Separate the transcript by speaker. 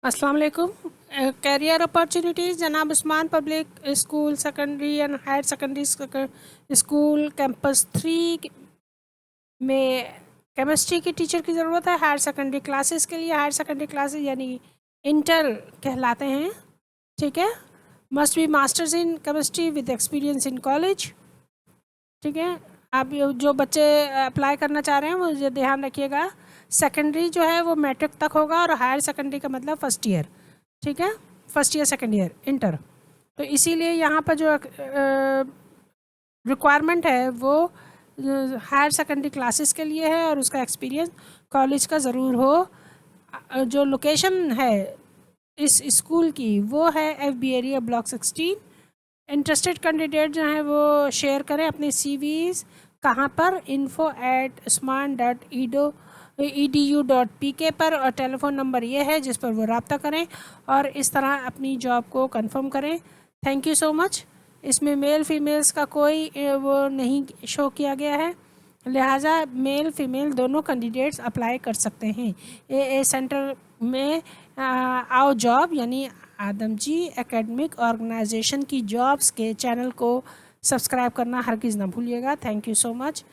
Speaker 1: अस्सलाम वालेकुम। Career opportunities जनाब Usman public school secondary and higher secondary school campus 3 में केमिस्ट्री की टीचर की ज़रूरत है। हायर सेकेंडरी क्लासेस के लिए, हायर सेकेंडरी क्लासेस यानी इंटर कहलाते हैं, ठीक है। Must be masters in chemistry with experience in college, ठीक है। आप जो बच्चे अप्लाई करना चाह रहे हैं वो ये ध्यान रखिएगा, सेकेंडरी जो है वो मैट्रिक तक होगा और हायर सेकेंडरी का मतलब फर्स्ट ईयर, ठीक है, first year second year inter. तो इसीलिए यहाँ पर जो रिक्वायरमेंट है वो हायर सेकेंडरी क्लासेस के लिए है और उसका एक्सपीरियंस कॉलेज का ज़रूर हो। जो लोकेशन है इस स्कूल की वो है FB area block 16। Interested candidate जो हैं वो शेयर करें अपने CVs कहाँ पर, info@usman.edu.pk पर, और टेलीफोन नंबर ये है जिस पर वो रब्ता करें और इस तरह अपनी जॉब को कंफर्म करें। Thank you so much. इसमें मेल फीमेल्स का कोई वो नहीं शो किया गया है, लिहाजा मेल फीमेल दोनों कैंडिडेट्स अप्लाई कर सकते हैं। ए सेंटर में आओ जॉब यानी आदमजी एकेडमिक ऑर्गेनाइजेशन की जॉब्स के चैनल को सब्सक्राइब करना हरगिज़ ना भूलिएगा। Thank you so much.